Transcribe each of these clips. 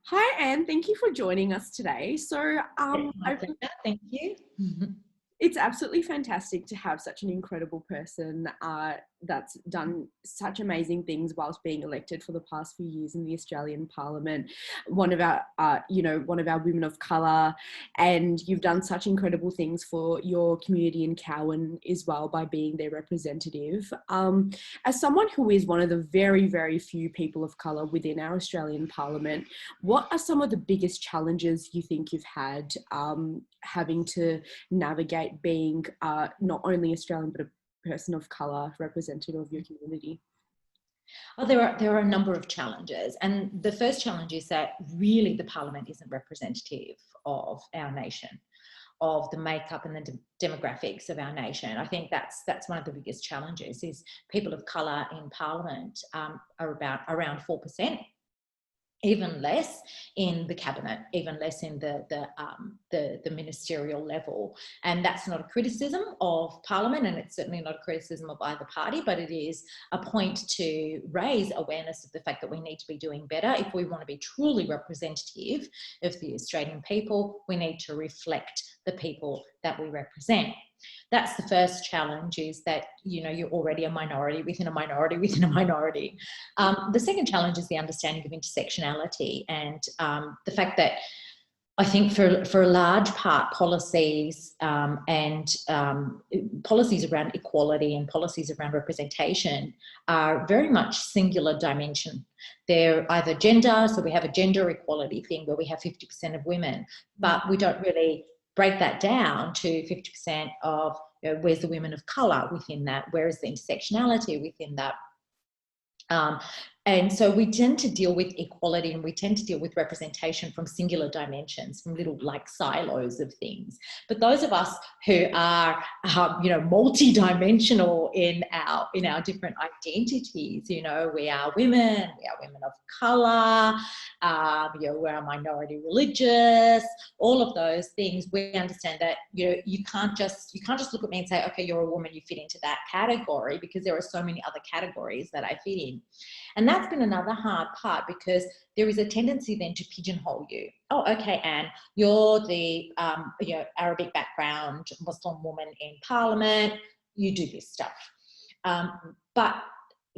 Hi, Anne. Thank you for joining us today. It's my pleasure. Thank you. It's absolutely fantastic to have such an incredible person that's done such amazing things whilst being elected for the past few years in the Australian Parliament. One of our women of colour, and you've done such incredible things for your community in Cowan as well by being their representative. As someone who is one of the very, very few people of colour within our Australian Parliament, what are some of the biggest challenges you think you've had having to navigate being not only Australian but a person of colour representative of your community? Oh, there are a number of challenges, and the first challenge is that really the Parliament isn't representative of our nation, of the makeup and the demographics of our nation. I think that's one of the biggest challenges. Is people of colour in Parliament are around 4%. Even less in the cabinet, even less in the ministerial level. And that's not a criticism of Parliament, and it's certainly not a criticism of either party, but it is a point to raise awareness of the fact that we need to be doing better. If we want to be truly representative of the Australian people, we need to reflect the people that we represent. That's the first challenge, is that, you're already a minority within a minority within a minority. The second challenge is the understanding of intersectionality, and the fact that I think for a large part, policies and policies around equality and policies around representation are very much singular dimension. They're either gender, so we have a gender equality thing where we have 50% of women, but we don't really break that down to 50% of, where's the women of colour within that, where is the intersectionality within that. And so we tend to deal with equality, and we tend to deal with representation from singular dimensions, from little like silos of things. But those of us who are, multi-dimensional in our different identities, we are women of colour, we're minority religious, all of those things. We understand that you can't just look at me and say, okay, you're a woman, you fit into that category, because there are so many other categories that I fit in. And that's been another hard part, because there is a tendency then to pigeonhole you. Oh, okay, Anne, you're the Arabic background Muslim woman in Parliament, you do this stuff. But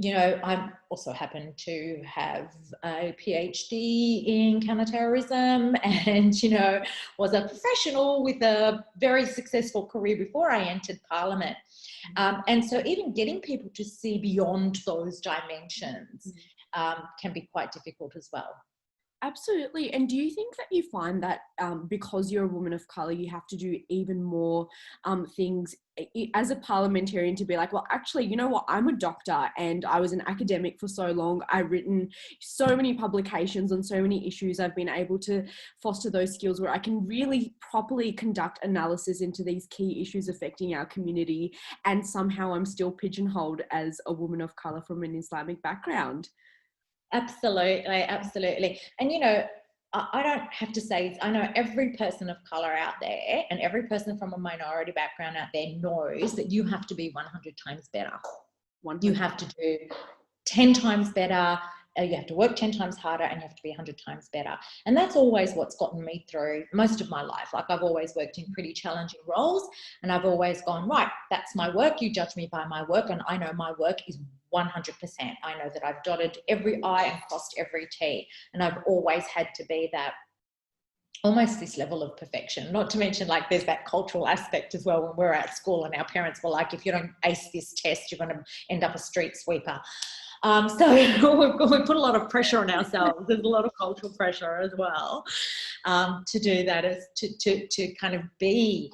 I also happen to have a PhD in counter-terrorism, and, was a professional with a very successful career before I entered Parliament. And so even getting people to see beyond those dimensions can be quite difficult as well. Absolutely. And do you think that you find that because you're a woman of colour, you have to do even more things as a parliamentarian to be like, well, actually, you know what, I'm a doctor and I was an academic for so long. I've written so many publications on so many issues. I've been able to foster those skills where I can really properly conduct analysis into these key issues affecting our community. And somehow I'm still pigeonholed as a woman of colour from an Islamic background. Absolutely. And, I don't have to say, I know every person of colour out there and every person from a minority background out there knows that you have to be 100 times better. You have to do 10 times better. You have to work 10 times harder, and you have to be 100 times better. And that's always what's gotten me through most of my life. Like, I've always worked in pretty challenging roles, and I've always gone, right, that's my work. You judge me by my work, and I know my work is 100%. I know that I've dotted every I and crossed every T, and I've always had to be that, almost this level of perfection. Not to mention, like, there's that cultural aspect as well. When we're at school and our parents were like, if you don't ace this test, you're going to end up a street sweeper. So we put a lot of pressure on ourselves. There's a lot of cultural pressure as well to do that, as to kind of be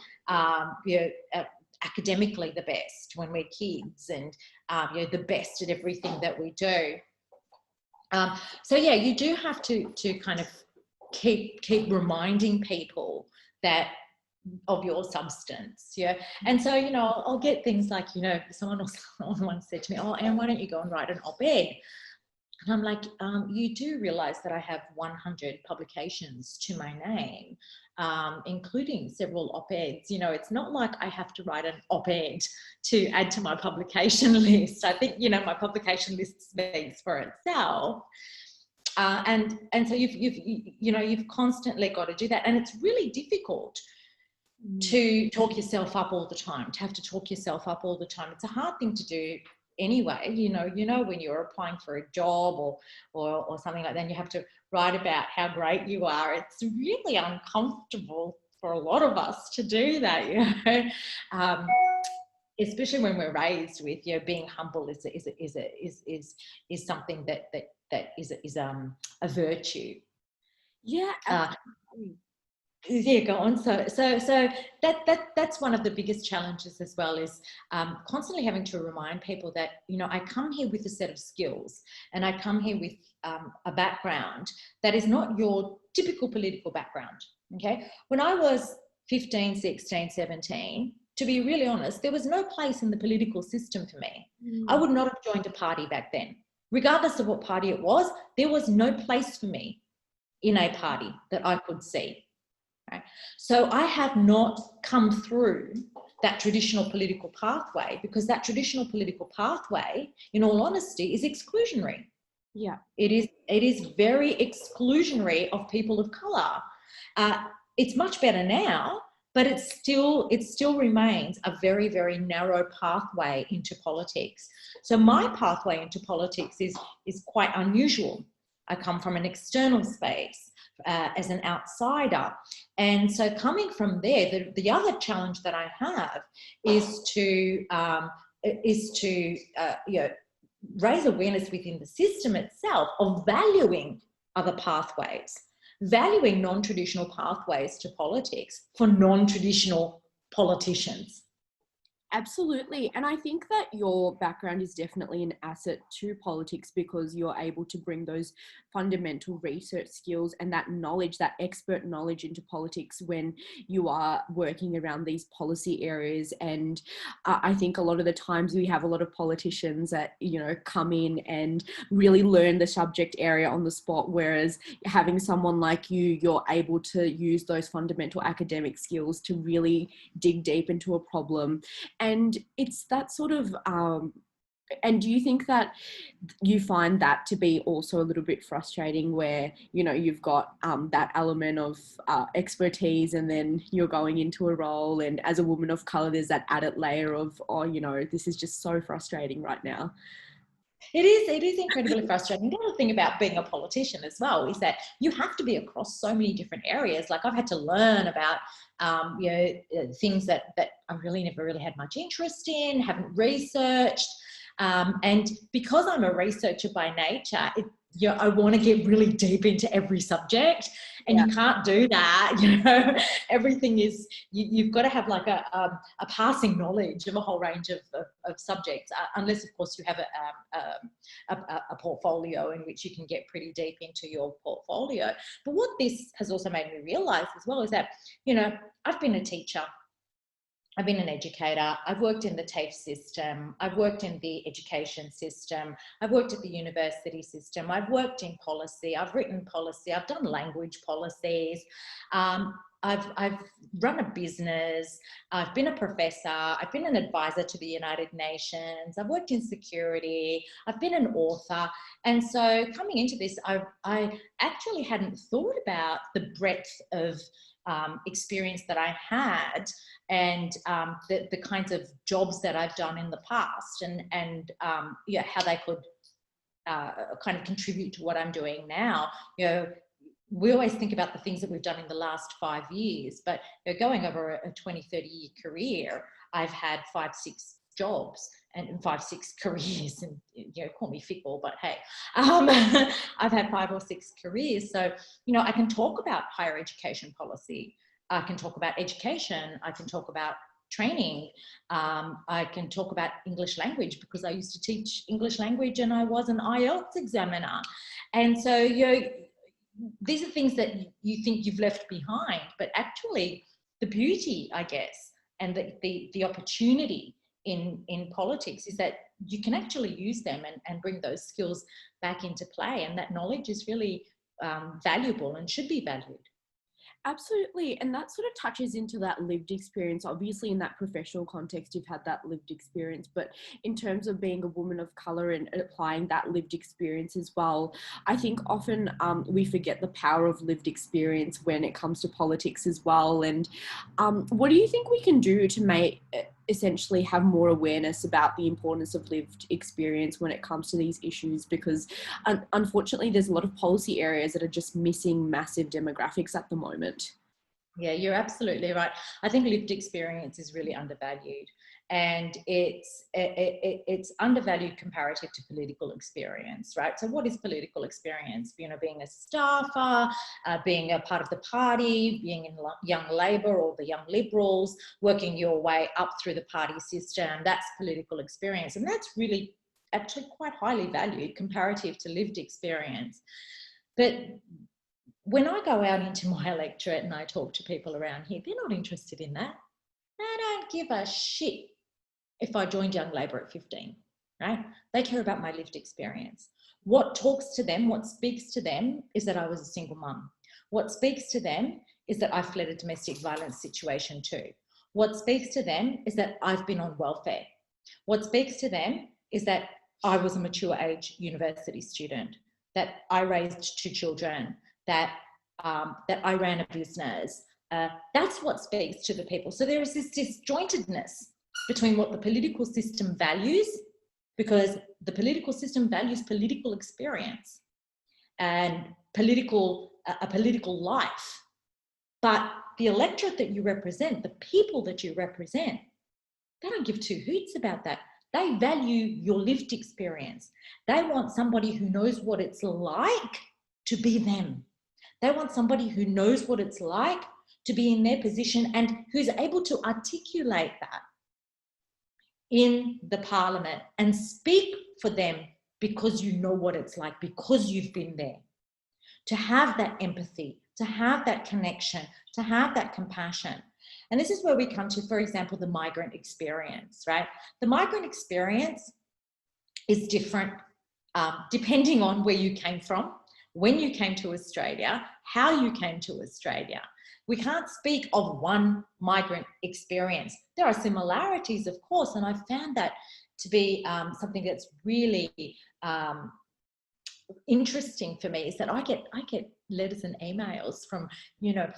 academically the best when we're kids, and the best at everything that we do. So yeah, you do have to kind of keep reminding people that of your substance, and so I'll get things like, someone once said to me, oh, Anne, why don't you go and write an op-ed? And I'm like, you do realise that I have 100 publications to my name, including several op-eds. It's not like I have to write an op-ed to add to my publication list. I think, my publication list speaks for itself. And so you've constantly got to do that, and it's really difficult to talk yourself up all the time, to have to talk yourself up all the time. It's a hard thing to do anyway. When you're applying for a job or something like that, and you have to write about how great you are. It's really uncomfortable for a lot of us to do that, especially when we're raised with, being humble is something that is a virtue. Yeah. Yeah, go on. So that's one of the biggest challenges as well, is constantly having to remind people that, I come here with a set of skills, and I come here with a background that is not your typical political background. Okay. When I was 15, 16, 17, to be really honest, there was no place in the political system for me. I would not have joined a party back then. Regardless of what party it was, there was no place for me in a party that I could see. Right? So I have not come through that traditional political pathway, because that traditional political pathway, in all honesty, is exclusionary. Yeah. It is very exclusionary of people of colour. It's much better now, but it still remains a very, very narrow pathway into politics. So my pathway into politics is quite unusual. I come from an external space as an outsider. And so coming from there, the other challenge that I have is to raise awareness within the system itself of valuing other pathways, valuing non-traditional pathways to politics for non-traditional politicians. Absolutely. And I think that your background is definitely an asset to politics, because you're able to bring those fundamental research skills and that knowledge, that expert knowledge, into politics when you are working around these policy areas. And I think a lot of the times we have a lot of politicians that, come in and really learn the subject area on the spot, whereas having someone like you, you're able to use those fundamental academic skills to really dig deep into a problem. And it's that sort of, and do you think that you find that to be also a little bit frustrating, where, you've got that element of expertise, and then you're going into a role, and as a woman of colour, there's that added layer of, this is just so frustrating right now? It is incredibly frustrating. The other thing about being a politician as well is that you have to be across so many different areas. Like, I've had to learn about, things that I really never really had much interest in, haven't researched. And because I'm a researcher by nature, I want to get really deep into every subject, and you can't do that. Everything is, you've got to have like a passing knowledge of a whole range of subjects, unless of course you have a portfolio in which you can get pretty deep into your portfolio. But what this has also made me realise as well is that, I've been a teacher, I've been an educator, I've worked in the TAFE system, I've worked in the education system, I've worked at the university system, I've worked in policy, I've written policy, I've done language policies, I've run a business, I've been a professor, I've been an advisor to the United Nations, I've worked in security, I've been an author. And so coming into this, I actually hadn't thought about the breadth of experience that I had, and the kinds of jobs that I've done in the past, and how they could kind of contribute to what I'm doing now. We always think about the things that we've done in the last 5 years, but going over a 20, 30-year career, I've had 5, 6 jobs and 5, 6 careers, and call me fickle, but hey, I've had 5 or 6 careers. So, I can talk about higher education policy, I can talk about education, I can talk about training, I can talk about English language, because I used to teach English language and I was an IELTS examiner. And so, these are things that you think you've left behind, but actually the beauty, I guess, and the opportunity in politics is that you can actually use them and bring those skills back into play, and that knowledge is really valuable and should be valued. Absolutely. And that sort of touches into that lived experience. Obviously, in that professional context, you've had that lived experience. But in terms of being a woman of colour and applying that lived experience as well, I think often we forget the power of lived experience when it comes to politics as well. And what do you think we can do to make essentially have more awareness about the importance of lived experience when it comes to these issues? Because unfortunately, there's a lot of policy areas that are just missing massive demographics at the moment. Yeah, you're absolutely right. I think lived experience is really undervalued, and it's undervalued comparative to political experience, right? So what is political experience? You know, being a staffer, being a part of the party, being in Young Labor or the Young Liberals, working your way up through the party system. That's political experience, and that's really actually quite highly valued comparative to lived experience. But when I go out into my electorate and I talk to people around here, they're not interested in that. They don't give a shit if I joined Young Labor at 15, right? They care about my lived experience. What talks to them, what speaks to them is that I was a single mum. What speaks to them is that I fled a domestic violence situation too. What speaks to them is that I've been on welfare. What speaks to them is that I was a mature age university student, that I raised 2 children, that I ran a business. That's what speaks to the people. So there is this disjointedness between what the political system values, because the political system values political experience and a political life. But the electorate that you represent, the people that you represent, they don't give 2 hoots about that. They value your lived experience. They want somebody who knows what it's like to be them. They want somebody who knows what it's like to be in their position and who's able to articulate that in the parliament and speak for them because you know what it's like, because you've been there. To have that empathy, to have that connection, to have that compassion. And this is where we come to, for example, the migrant experience, right? The migrant experience is different depending on where you came from, when you came to Australia, how you came to Australia. We can't speak of one migrant experience. There are similarities, of course, and I've found that to be something that's really interesting for me, is that I get letters and emails from, you know,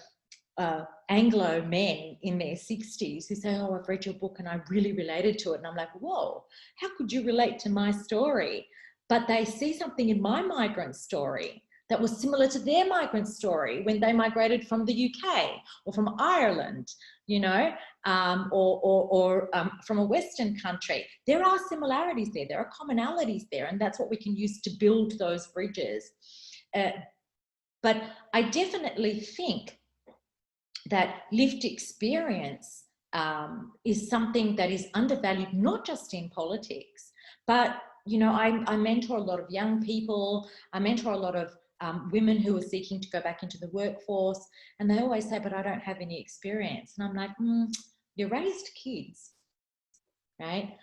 Anglo men in their 60s who say, oh, I've read your book and I really related to it. And I'm like, whoa, how could you relate to my story? But they see something in my migrant story that was similar to their migrant story when they migrated from the UK or from Ireland, you know, or from a Western country. There are similarities there, there are commonalities there, and that's what we can use to build those bridges. But I definitely think that lived experience is something that is undervalued, not just in politics, but, you know, I mentor a lot of young people, I mentor a lot of women who are seeking to go back into the workforce, and they always say, but I don't have any experience. And I'm like, you raised kids, right?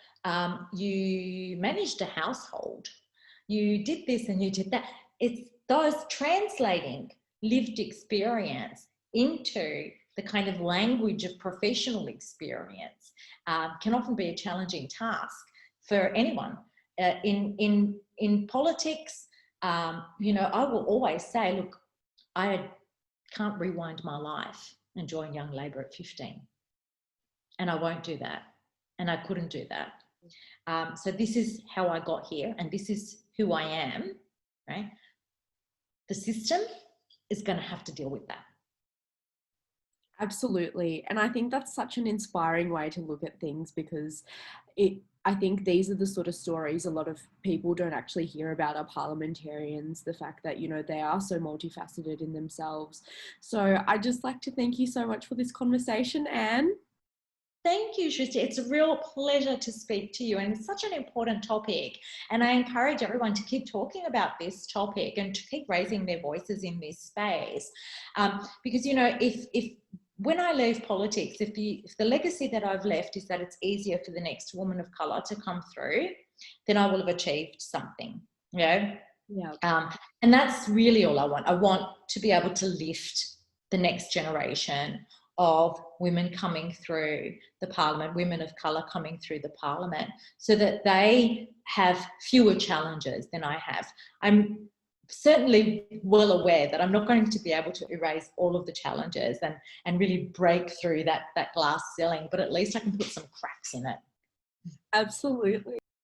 You managed a household, you did this and you did that. It's those translating lived experience into the kind of language of professional experience can often be a challenging task for anyone. In politics, you know, I will always say, look, I can't rewind my life and join Young Labor at 15. And I won't do that. And I couldn't do that. So this is how I got here, and this is who I am, right? The system is going to have to deal with that. Absolutely. And I think that's such an inspiring way to look at things, because I think these are the sort of stories a lot of people don't actually hear about, our parliamentarians, the fact that, you know, they are so multifaceted in themselves. So I'd just like to thank you so much for this conversation, Anne. Thank you, Shristi. It's a real pleasure to speak to you, and it's such an important topic. And I encourage everyone to keep talking about this topic and to keep raising their voices in this space. Because, you know, if when I leave politics, if the legacy that I've left is that it's easier for the next woman of colour to come through, then I will have achieved something, you know? Yeah. And that's really all I want. I want to be able to lift the next generation of women coming through the parliament, women of colour coming through the parliament, so that they have fewer challenges than I have. I'm certainly well aware that I'm not going to be able to erase all of the challenges and really break through that glass ceiling, but at least I can put some cracks in it. Absolutely.